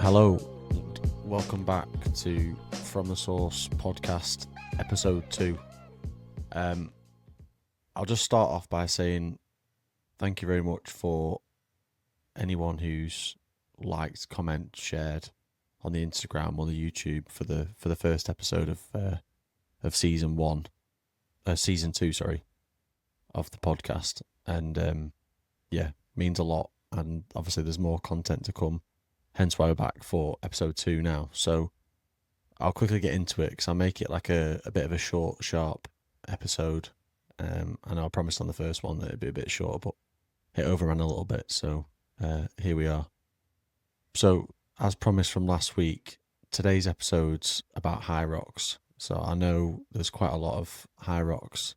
Hello, and welcome back to From the Source podcast, episode 2. I'll just start off by saying thank you very much for anyone who's liked, commented, shared on the Instagram or the YouTube for the first episode of season 2, of the podcast, and means a lot. And obviously, there's more content to come. Hence why we're back for episode 2 now. So I'll quickly get into it because I'll make it like a bit of a short, sharp episode. And I promised on the first one that it'd be a bit shorter, but it overran a little bit. So here we are. So as promised from last week, today's episode's about Hyrox. So I know there's quite a lot of Hyrox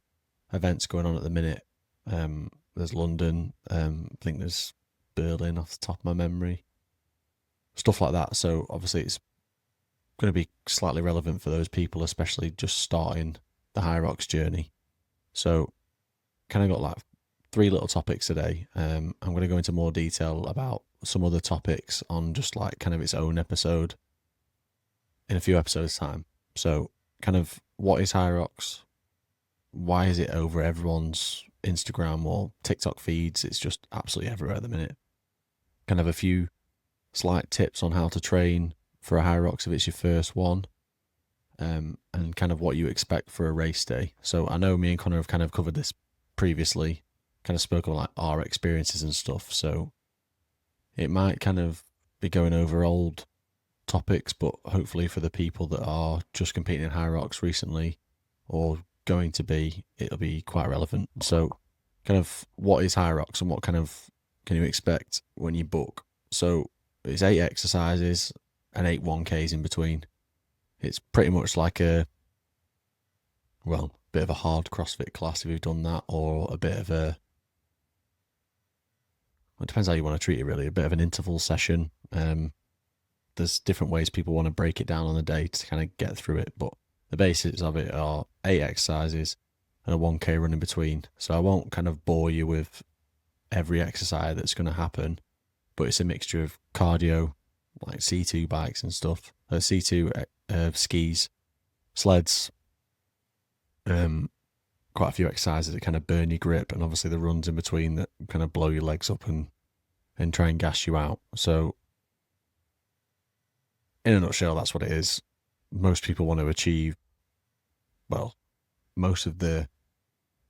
events going on at the minute. There's London. I think there's Berlin off the top of my memory. Stuff like that. So obviously it's going to be slightly relevant for those people, especially just starting the Hyrox journey. So kind of got like 3 little topics today. I'm going to go into more detail about some other topics on just like kind of its own episode in a few episodes time. So kind of what is Hyrox? Why is it over everyone's Instagram or TikTok feeds? It's just absolutely everywhere at the minute. Kind of a few slight tips on how to train for a Hyrox if it's your first one, and kind of what you expect for a race day. So I know me and Connor have kind of covered this previously, kind of spoke about like our experiences and stuff, so it might kind of be going over old topics, but hopefully for the people that are just competing in Hyrox recently or going to be, it'll be quite relevant. So kind of what is Hyrox and what kind of can you expect when you book? So it's 8 exercises and 8 1Ks in between. It's pretty much like a bit of a hard CrossFit class if you've done that, or a bit of a, it depends how you want to treat it really, a bit of an interval session. There's different ways people want to break it down on the day to kind of get through it, but the basics of it are 8 exercises and a 1K run in between. So I won't kind of bore you with every exercise that's going to happen, but it's a mixture of cardio, like C2 bikes and stuff, C2 skis, sleds, quite a few exercises that kind of burn your grip, and obviously the runs in between that kind of blow your legs up and try and gas you out. So in a nutshell, that's what it is. Most people want to achieve, most of the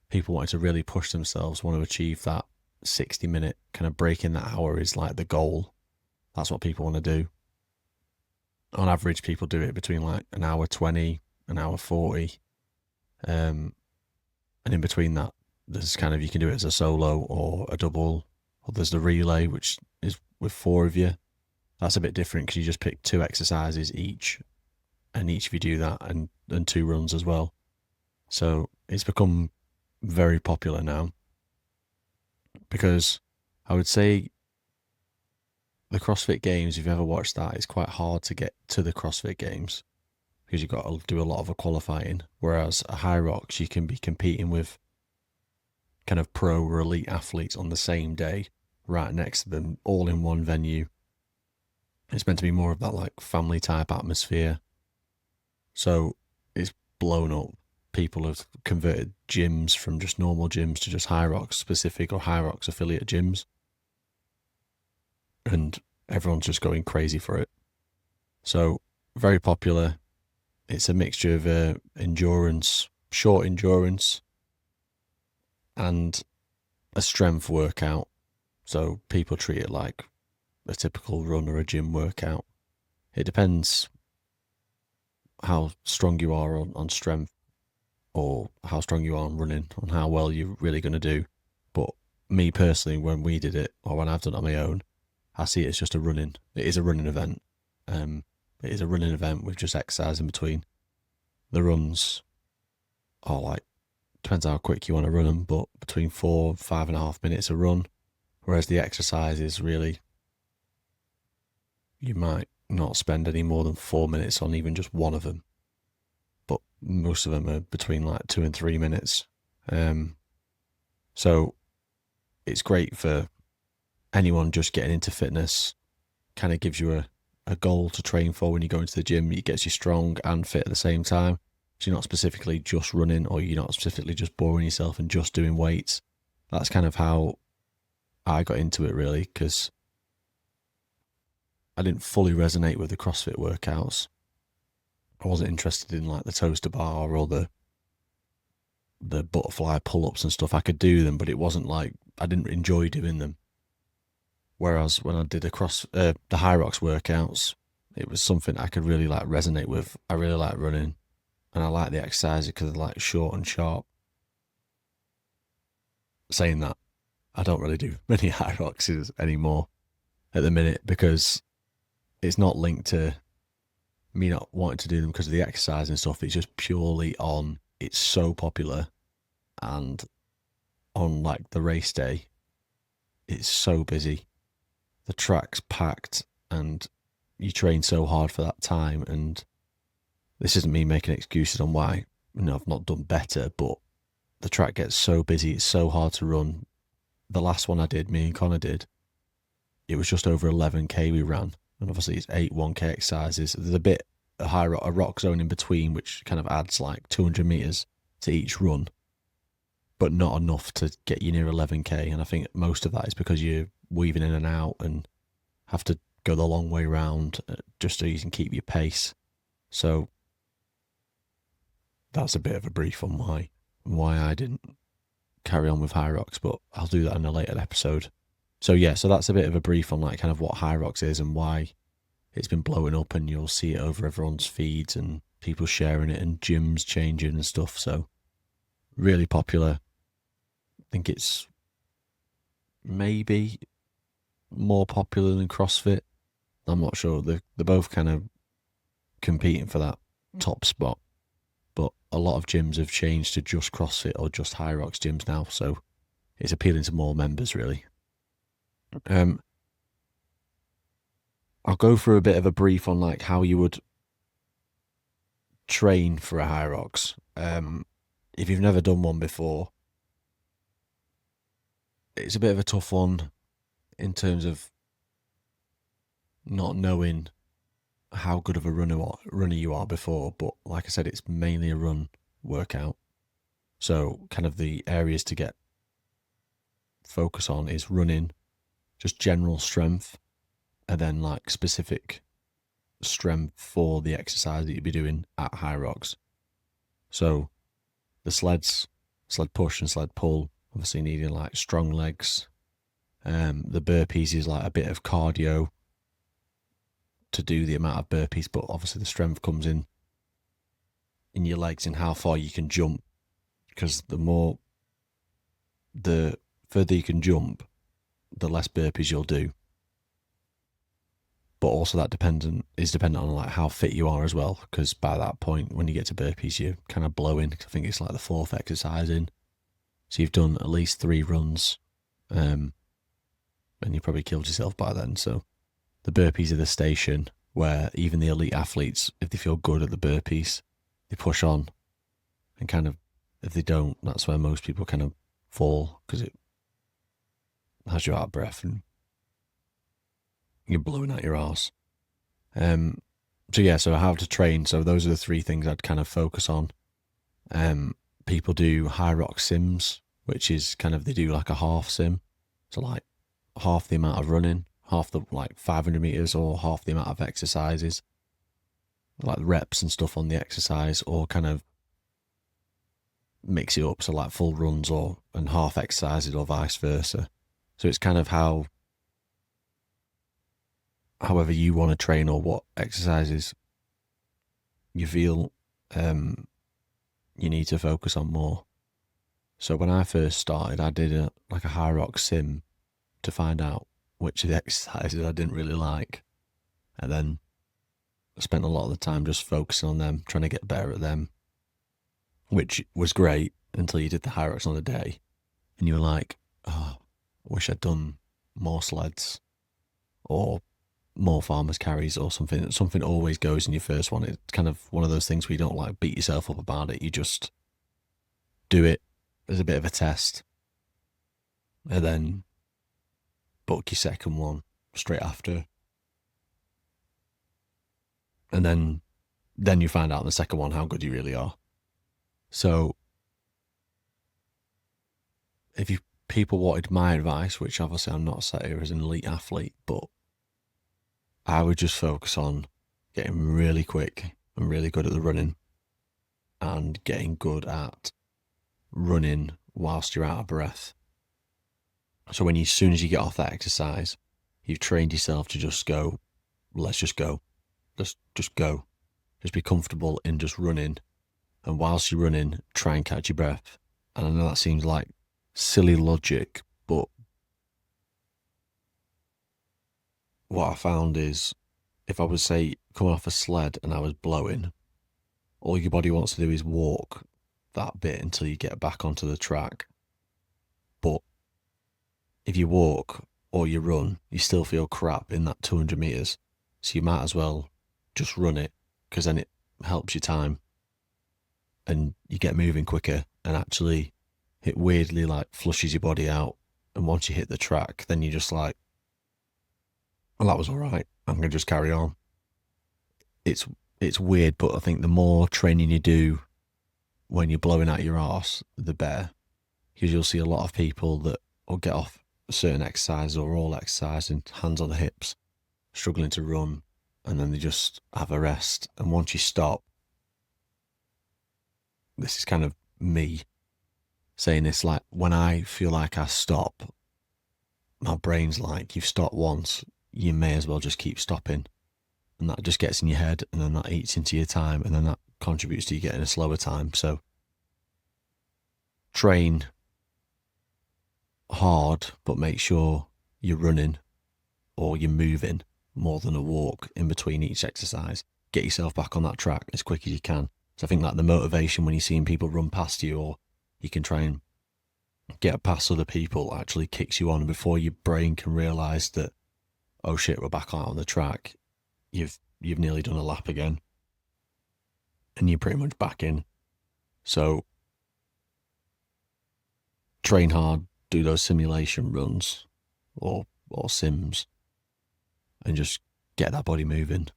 people wanting to really push themselves want to achieve that 60-minute kind of breaking that hour is like the goal. That's what people want to do. On average, people do it between like an hour 20, an hour 40. And in between that, there's kind of, you can do it as a solo or a double, or there's the relay, which is with 4 of you. That's a bit different because you just pick 2 exercises each, and each of you do that, and 2 runs as well. So it's become very popular now, because I would say the CrossFit Games, if you've ever watched that, it's quite hard to get to the CrossFit Games because you've got to do a lot of qualifying. Whereas a Hyrox, you can be competing with kind of pro or elite athletes on the same day, right next to them, all in one venue. It's meant to be more of that like family type atmosphere. So it's blown up. People have converted gyms from just normal gyms to just Hyrox specific or Hyrox affiliate gyms. And everyone's just going crazy for it. So very popular. It's a mixture of endurance, short endurance, and a strength workout. So people treat it like a typical run or a gym workout. It depends how strong you are on strength, or how strong you are on running, on how well you're really going to do. But me personally, when we did it, or when I've done it on my own, I see it as just it is a running event. It is a running event with just exercise in between. The runs are like, depends how quick you want to run them, but between 4 and 5.5 minutes a run. Whereas the exercise is really, you might not spend any more than 4 minutes on even just one of them. But most of them are between like 2 and 3 minutes. So it's great for anyone just getting into fitness. Kind of gives you a goal to train for when you go into the gym. It gets you strong and fit at the same time. So you're not specifically just running, or you're not specifically just boring yourself and just doing weights. That's kind of how I got into it, really, because I didn't fully resonate with the CrossFit workouts. I wasn't interested in like the toaster bar or the butterfly pull-ups and stuff. I could do them, but it wasn't like I didn't enjoy doing them. Whereas when I did the Hyrox workouts, it was something I could really like resonate with. I really like running, and I like the exercises because they're like short and sharp. Saying that, I don't really do many Hyroxes anymore at the minute because it's not linked to me not wanting to do them because of the exercise and stuff. It's just purely on it's so popular, and on like the race day, it's so busy. The track's packed, and you train so hard for that time. And this isn't me making excuses on why I've not done better, but the track gets so busy. It's so hard to run. The last one I did, me and Connor did, it was just over 11k we ran, and obviously it's 8 1k exercises. There's a bit a rock zone in between, which kind of adds like 200 meters to each run, but not enough to get you near 11k. And I think most of that is because you're weaving in and out and have to go the long way round just so you can keep your pace. So that's a bit of a brief on why I didn't carry on with Hyrox, but I'll do that in a later episode. So yeah, so that's a bit of a brief on like kind of what Hyrox is and why it's been blowing up, and you'll see it over everyone's feeds and people sharing it and gyms changing and stuff. So really popular. I think it's maybe more popular than CrossFit. I'm not sure. They're both kind of competing for that top spot, but a lot of gyms have changed to just CrossFit or just Hyrox gyms now, so it's appealing to more members, really. I'll go through a bit of a brief on like how you would train for a Hyrox. If you've never done one before, it's a bit of a tough one in terms of not knowing how good of a runner you are before. But like I said, it's mainly a run workout. So kind of the areas to get focus on is running, just general strength, and then like specific strength for the exercise that you'd be doing at Hyrox. So the sled push and sled pull, obviously needing like strong legs. The burpees is like a bit of cardio to do the amount of burpees, but obviously the strength comes in your legs and how far you can jump, because the further you can jump, the less burpees you'll do. But also that is dependent on like how fit you are as well, because by that point when you get to burpees you're kind of blowing. I think it's like the 4th exercise in, so you've done at least 3 runs, and you probably killed yourself by then. So the burpees are the station where even the elite athletes, if they feel good at the burpees, they push on, and kind of if they don't, that's where most people kind of fall, because it has you out of breath and you're blowing out your arse. So yeah, so how to train. So those are the 3 things I'd kind of focus on. People do Hyrox sims, which is kind of, they do like a half sim. So like half the amount of running, half the like 500 meters, or half the amount of exercises, like reps and stuff on the exercise, or kind of mix it up. So like full runs and half exercises, or vice versa. So it's kind of however you want to train, or what exercises you feel you need to focus on more. So when I first started, I did a Hyrox sim to find out which of the exercises I didn't really like, and then I spent a lot of the time just focusing on them, trying to get better at them, which was great until you did the Hyrox on the day and you were like, oh, I wish I'd done more sleds or more farmers carries or something. Something always goes in your first one. It's kind of one of those things where you don't like beat yourself up about it. You just do it as a bit of a test, and then book your second one straight after. And then you find out in the second one how good you really are. So if you people wanted my advice, which obviously I'm not set here as an elite athlete, but I would just focus on getting really quick and really good at the running and getting good at running whilst you're out of breath. So as soon as you get off that exercise, you've trained yourself to just go, let's just go. Just go. Just be comfortable in just running. And whilst you're running, try and catch your breath. And I know that seems like silly logic, but what I found is if I was, say, coming off a sled and I was blowing, all your body wants to do is walk that bit until you get back onto the track. But if you walk or you run, you still feel crap in that 200 meters. So you might as well just run it, because then it helps your time and you get moving quicker, and actually it weirdly like flushes your body out. And once you hit the track, then you're just like, well, that was all right. I'm going to just carry on. It's weird, but I think the more training you do when you're blowing out your arse, the better. Because you'll see a lot of people that will get off certain exercises or all exercise and hands on the hips, struggling to run, and then they just have a rest. And once you stop, this is kind of me saying this, like when I feel like I stop, my brain's like, you've stopped once, you may as well just keep stopping. And that just gets in your head, and then that eats into your time, and then that contributes to you getting a slower time. So train hard, but make sure you're running or you're moving more than a walk in between each exercise. Get yourself back on that track as quick as you can. So I think like the motivation when you're seeing people run past you, or you can try and get past other people, actually kicks you on. And before your brain can realise that, oh shit, we're back out on the track, you've nearly done a lap again, and you're pretty much back in. So train hard, do those simulation runs or sims, and just get that body moving.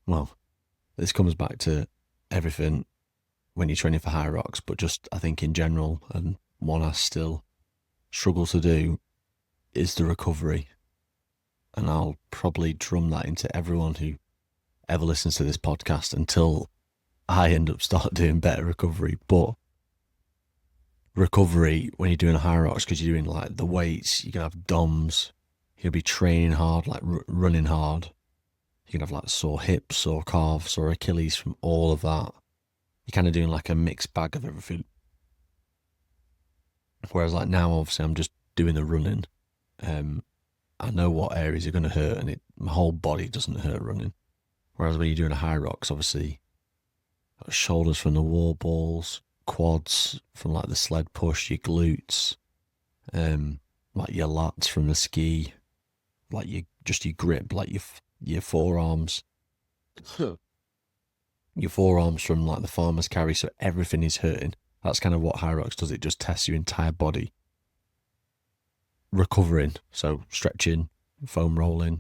Well, this comes back to everything when you're training for Hyrox, but just I think in general, and one I still struggle to do, is the recovery. And I'll probably drum that into everyone who ever listens to this podcast until I end up start doing better recovery. But recovery when you're doing a Hyrox, because you're doing like the weights, you're going to have DOMs, you'll be training hard, like running hard. You can have like sore hips, sore calves, or Achilles from all of that. You're kind of doing like a mixed bag of everything. Whereas like now, obviously, I'm just doing the running. I know what areas are going to hurt, and my whole body doesn't hurt running. Whereas when you're doing a Hyrox, obviously, shoulders from the wall balls, quads from like the sled push, your glutes, like your lats from the ski, like your grip, like your forearms, your forearms from like the farmer's carry. So everything is hurting. That's kind of what Hyrox does. It just tests your entire body. Recovering, so stretching, foam rolling,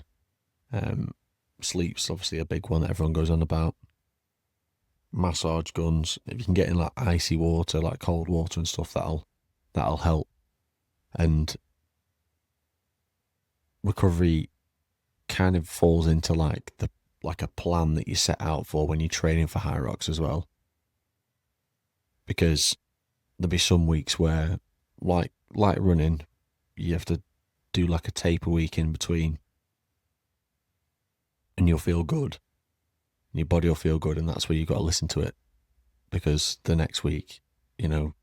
sleep's obviously a big one that everyone goes on about. Massage guns, if you can get in like icy water, like cold water and stuff, that'll help. And recovery kind of falls into like a plan that you set out for when you're training for Hyrox as well. Because there'll be some weeks where, like running, you have to do like a taper week in between, and you'll feel good, and your body will feel good, and that's where you've got to listen to it, because the next week, the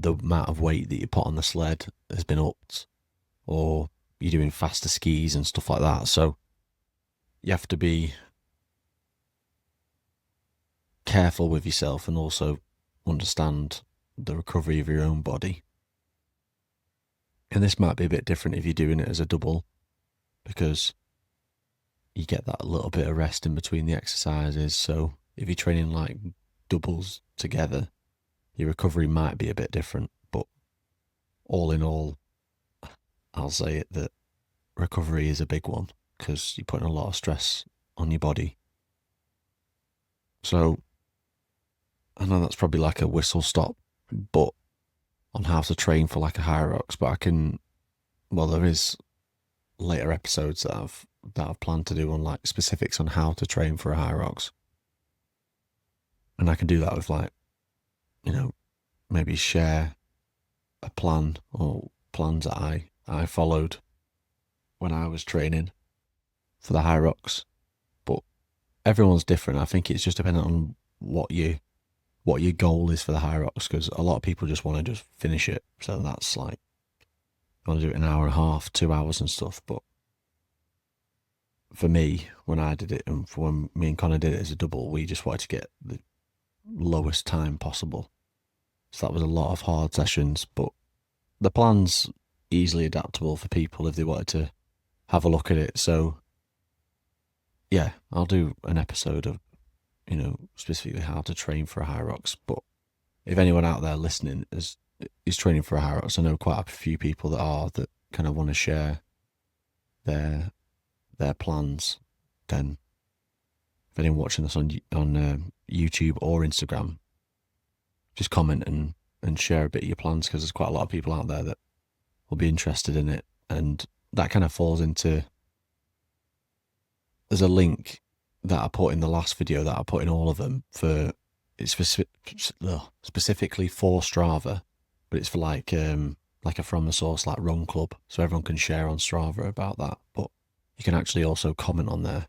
amount of weight that you put on the sled has been upped, or you're doing faster skis and stuff like that. So you have to be careful with yourself and also understand the recovery of your own body. And this might be a bit different if you're doing it as a double, because you get that little bit of rest in between the exercises. So if you're training like doubles together, your recovery might be a bit different. But all in all, I'll say it that recovery is a big one because you're putting a lot of stress on your body. So I know that's probably like a whistle stop, but on how to train for like a Hyrox. But there is later episodes that I've planned to do on like specifics on how to train for a Hyrox, and I can do that with like, maybe share a plan or plans that I followed when I was training for the Hyrox. But everyone's different. I think it's just dependent on what your goal is for the Hyrox, because a lot of people just want to just finish it. So that's like, you want to do it an hour and a half, 2 hours and stuff. But for me, when I did it, and for when me and Connor did it as a double, we just wanted to get the lowest time possible. So that was a lot of hard sessions, but the plan's easily adaptable for people if they wanted to have a look at it. So yeah, I'll do an episode of, specifically how to train for a Hyrox. But if anyone out there listening is training for a Hyrox, I know quite a few people that kind of want to share their plans. Then if anyone watching this on YouTube or Instagram, just comment and share a bit of your plans, because there's quite a lot of people out there that will be interested in it. And that kind of falls into, there's a link that I put in the last video that I put in all of them for, it's specifically for Strava, but it's for like a from the source like run club, so everyone can share on Strava about that. But you can actually also comment on there.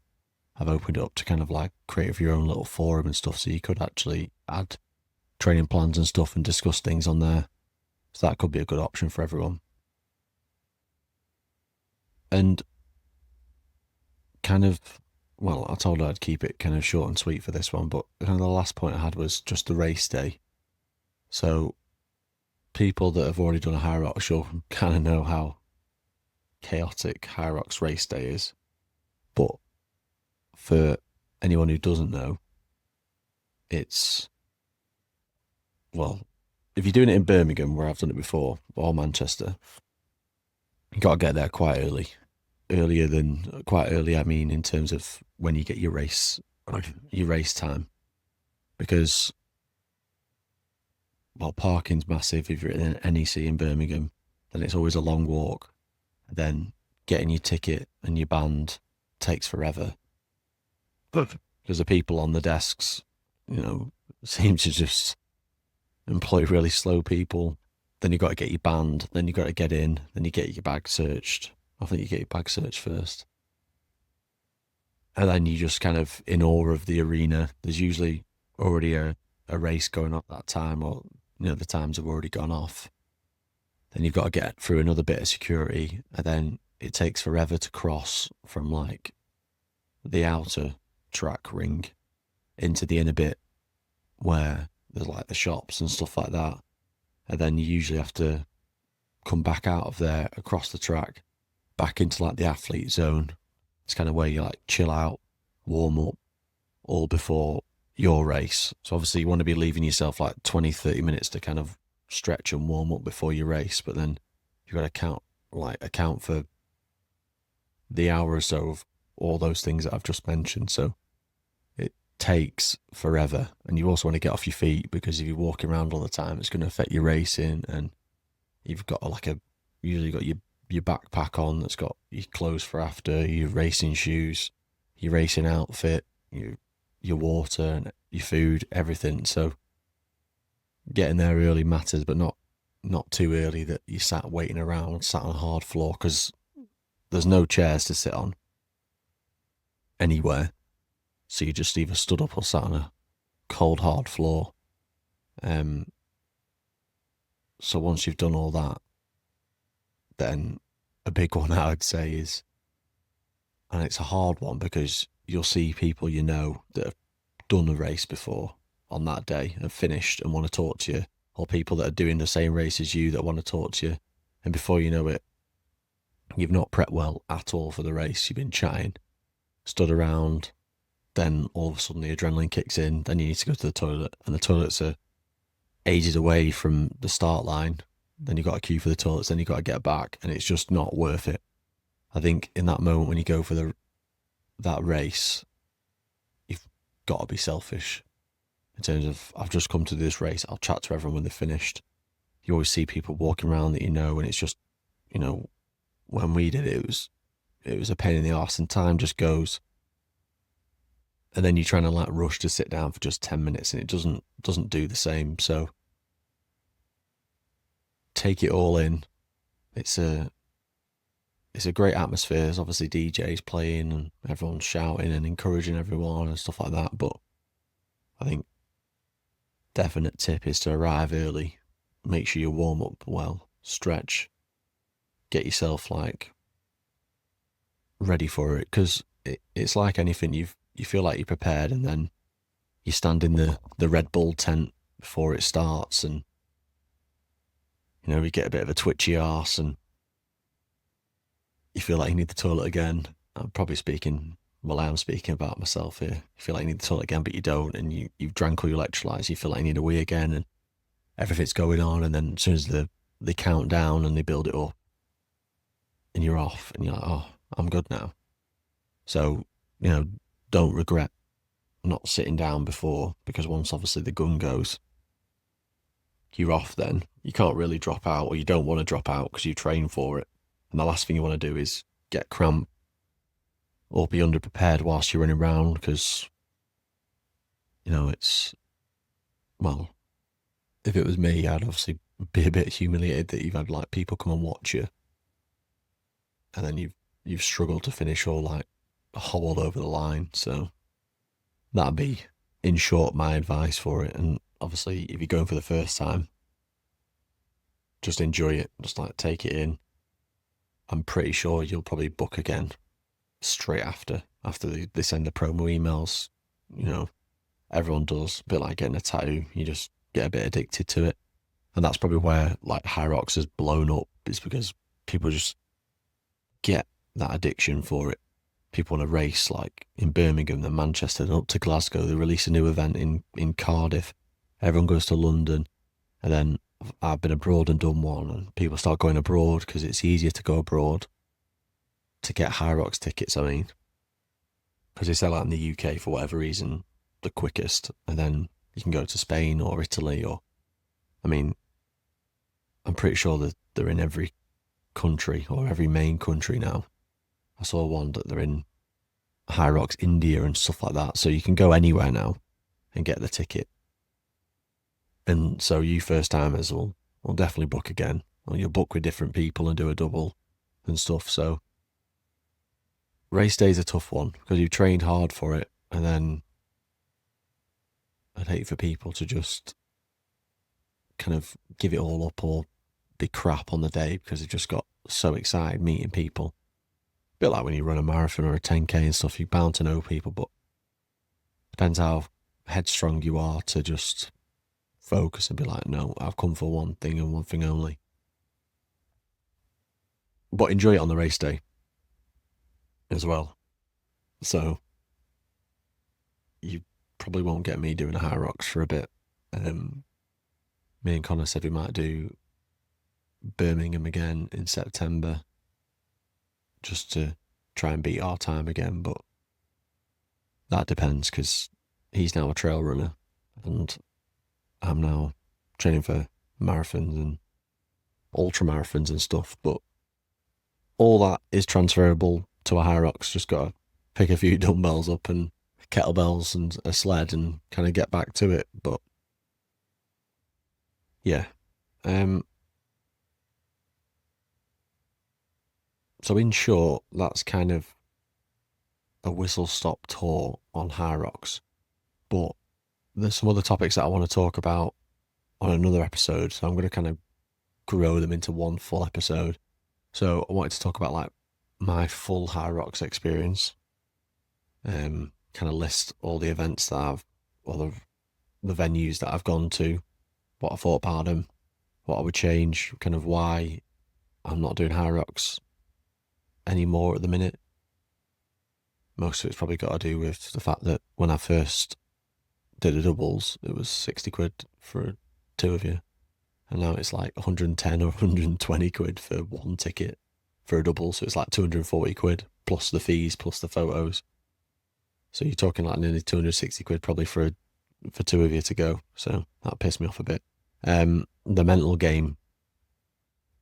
I've opened it up to kind of like create your own little forum and stuff, so you could actually add training plans and stuff and discuss things on there. So that could be a good option for everyone. And kind of, I told her I'd keep it kind of short and sweet for this one, but kind of the last point I had was just the race day. So people that have already done a Hyrox, you'll kind of know how chaotic Hyrox race day is. But for anyone who doesn't know, it's, if you're doing it in Birmingham, where I've done it before, or Manchester, you got to get there quite early. Quite early, I mean, in terms of when you get your race time. Because, parking's massive. If you're in an NEC in Birmingham, then it's always a long walk. Then getting your ticket and your band takes forever. Because the people on the desks, seem to just employ really slow people. Then you've got to get your band, then you've got to get in, then you get your bag searched. I think you get your bag searched first. And then you just kind of in awe of the arena. There's usually already a race going on at that time, or, the times have already gone off. Then you've got to get through another bit of security, and then it takes forever to cross from like the outer track ring into the inner bit where there's like the shops and stuff like that. And then you usually have to come back out of there, across the track, back into like the athlete zone. It's kind of where you like chill out, warm up, all before your race. So obviously you want to be leaving yourself like 20, 30 minutes to kind of stretch and warm up before your race. But then you've got to account for the hour or so of all those things that I've just mentioned. So it takes forever. And you also want to get off your feet, because if you're walking around all the time, it's going to affect your racing. And you've got usually got your backpack on that's got your clothes for after, your racing shoes, your racing outfit, your water and your food, everything. So getting there early matters, but not too early that you sat waiting around, sat on a hard floor, because there's no chairs to sit on anywhere. So you just either stood up or sat on a cold, hard floor. So once you've done all that, then a big one I would say is, and it's a hard one because you'll see people that have done a race before on that day and finished and want to talk to you, or people that are doing the same race as you that want to talk to you. And before you know it, you've not prepped well at all for the race. You've been chatting, stood around, then all of a sudden the adrenaline kicks in, then you need to go to the toilet, and the toilets are ages away from the start line. Then you've got to queue for the toilets, then you've got to get back, and it's just not worth it. I think in that moment when you go for that race, you've got to be selfish in terms of, I've just come to this race, I'll chat to everyone when they're finished. You always see people walking around that and it's just, when we did it, it was a pain in the arse, and time just goes. And then you're trying to like rush to sit down for just 10 minutes, and it doesn't do the same. So take it all in. It's a great atmosphere. There's obviously DJs playing and everyone's shouting and encouraging everyone and stuff like that. But I think definite tip is to arrive early. Make sure you warm up well, stretch, get yourself like ready for it, because it's like anything. You feel like you're prepared, and then you stand in the Red Bull tent before it starts, and you get a bit of a twitchy arse, and you feel like you need the toilet again. I'm probably speaking. Well, I am speaking about myself here. You feel like you need the toilet again, but you don't, and you've drank all your electrolytes. You feel like you need a wee again, and everything's going on, and then as soon as they count down and they build it up, and you're off, and you're like, oh, I'm good now. So, don't regret not sitting down before, because once obviously the gun goes, you're off then. You can't really drop out, or you don't want to drop out because you train for it. And the last thing you want to do is get cramp or be underprepared whilst you're running around, because, well, if it was me, I'd obviously be a bit humiliated that you've had like people come and watch you, and then you've struggled to finish or like hobbled over the line. So that'd be, in short, my advice for it. And obviously, if you're going for the first time, just enjoy it. Just like take it in. I'm pretty sure you'll probably book again straight after they send the promo emails. Everyone does. A bit like getting a tattoo. You just get a bit addicted to it. And that's probably where like Hyrox has blown up, is because people just get that addiction for it. People want to race like in Birmingham, then Manchester, then up to Glasgow. They release a new event in Cardiff. Everyone goes to London. And then I've been abroad and done one, and people start going abroad because it's easier to go abroad to get Hyrox tickets, because they sell out in the UK for whatever reason the quickest, and then you can go to Spain or Italy, or I'm pretty sure that they're in every country, or every main country now. I saw one that they're in Hyrox India and stuff like that, so you can go anywhere now and get the ticket. And so you first timers will definitely book again, or you'll book with different people and do a double and stuff. So race day is a tough one because you've trained hard for it, and then I'd hate for people to just kind of give it all up or be crap on the day because they've just got so excited meeting people. A bit like when you run a marathon or a 10K and stuff, you're bound to know people, but depends how headstrong you are to just focus and be like, no, I've come for one thing and one thing only. But enjoy it on the race day as well. So you probably won't get me doing a Hyrox for a bit. Me and Connor said we might do Birmingham again in September, just to try and beat our time again, but that depends because he's now a trail runner and I'm now training for marathons and ultra marathons and stuff, but all that is transferable to a Hyrox. Just got to pick a few dumbbells up and kettlebells and a sled and kind of get back to it. But yeah, so in short, that's kind of a whistle-stop tour on Hyrox. But there's some other topics that I want to talk about on another episode, so I'm going to kind of grow them into one full episode. So I wanted to talk about like my full Hyrox experience, kind of list all the events that or the venues that I've gone to, what I thought about them, what I would change, kind of why I'm not doing Hyrox anymore at the minute. Most of it's probably got to do with the fact that when I first did the doubles, it was 60 quid for two of you. And now it's like 110 or 120 quid for one ticket. for a double, so it's like 240 quid plus the fees plus the photos. So you're talking like nearly 260 quid probably for two of you to go. So that pissed me off a bit. The mental game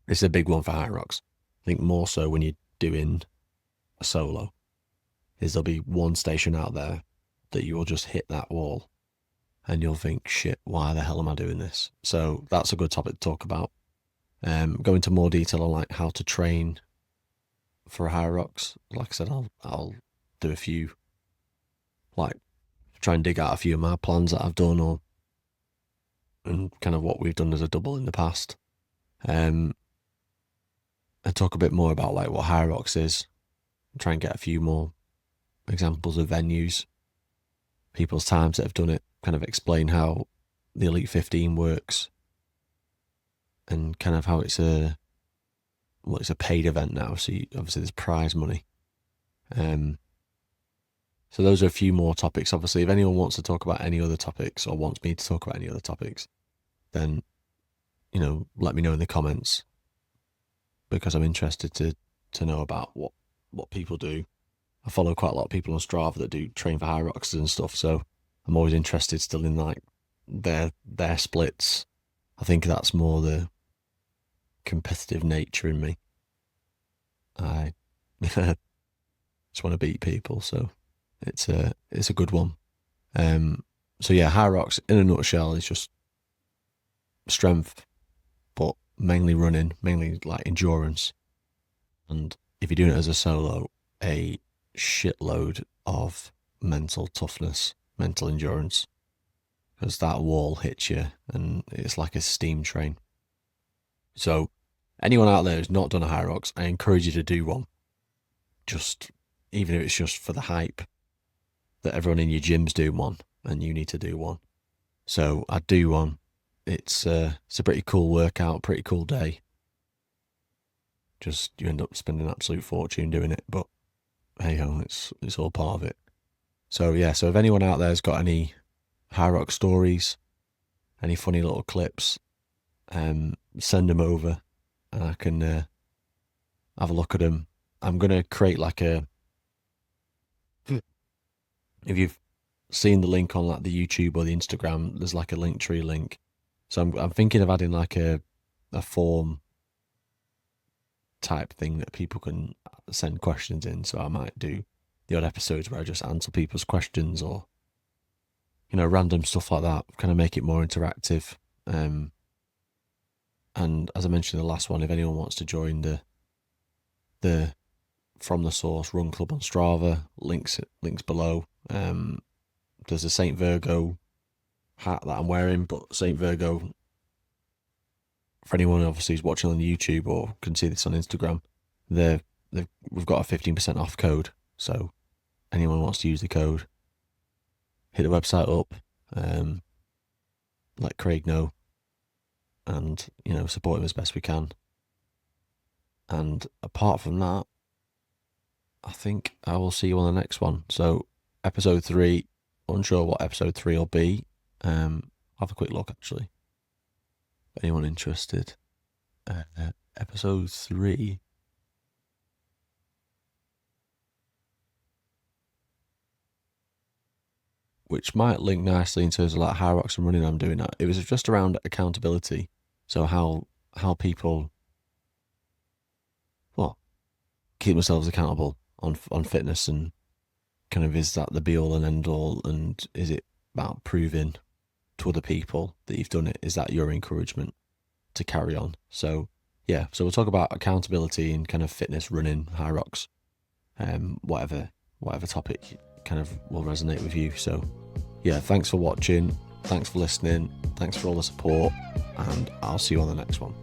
is a big one for Hyrox. I think more so when you're doing a solo, is there'll be one station out there that you will just hit that wall and you'll think, shit, why the hell am I doing this? So that's a good topic to talk about. Go into more detail on like how to train for a Hyrox. Like I said, I'll do a few, like try and dig out a few of my plans that I've done and kind of what we've done as a double in the past. And talk a bit more about like what Hyrox is. Try and get a few more examples of venues, people's times that have done it, kind of explain how the Elite 15 works and kind of how it's a paid event now. So obviously there's prize money. So those are a few more topics. Obviously, if anyone wants to talk about any other topics or wants me to talk about any other topics, then, let me know in the comments, because I'm interested to know about what people do. I follow quite a lot of people on Strava that do train for Hyroxes and stuff, so I'm always interested still in like their splits. I think that's more the competitive nature in me. I just want to beat people, so it's a good one. So yeah, Hyrox in a nutshell is just strength, but mainly running, mainly like endurance. And if you're doing it as a solo, a shitload of mental toughness, mental endurance, because that wall hits you and it's like a steam train. So anyone out there who's not done a Hyrox, I encourage you to do one. Just, even if it's just for the hype, that everyone in your gym's doing one and you need to do one. So I'd do one. It's a pretty cool workout, pretty cool day. Just you end up spending an absolute fortune doing it, but hey ho, it's all part of it. So yeah, so if anyone out there's got any Hyrox stories, any funny little clips, send them over and I can have a look at them. I'm gonna create like a, if you've seen the link on like the YouTube or the Instagram, there's like a Linktree link. So I'm thinking of adding like a form type thing that people can send questions in. So I might do the odd episodes where I just answer people's questions or, random stuff like that, kind of make it more interactive. And as I mentioned in the last one, if anyone wants to join the From the Source Run Club on Strava, links below. There's a Saint Virgo hat that I'm wearing, but Saint Virgo, for anyone obviously who's watching on YouTube or can see this on Instagram, we've got a 15% off code. So anyone wants to use the code, hit the website up, let Craig know, and support him as best we can. And apart from that, I think I will see you on the next one. So episode 3, unsure what episode 3 will be. Have a quick look actually. Anyone interested? Episode 3. Which might link nicely in terms of like Hyrox and running I'm doing that. It was just around accountability. So how people keep themselves accountable on fitness, and kind of, is that the be all and end all, and is it about proving to other people that you've done it? Is that your encouragement to carry on? So yeah, so we'll talk about accountability and kind of fitness, running, Hyrox, whatever topic kind of will resonate with you. So yeah, thanks for watching, thanks for listening, thanks for all the support, and I'll see you on the next one.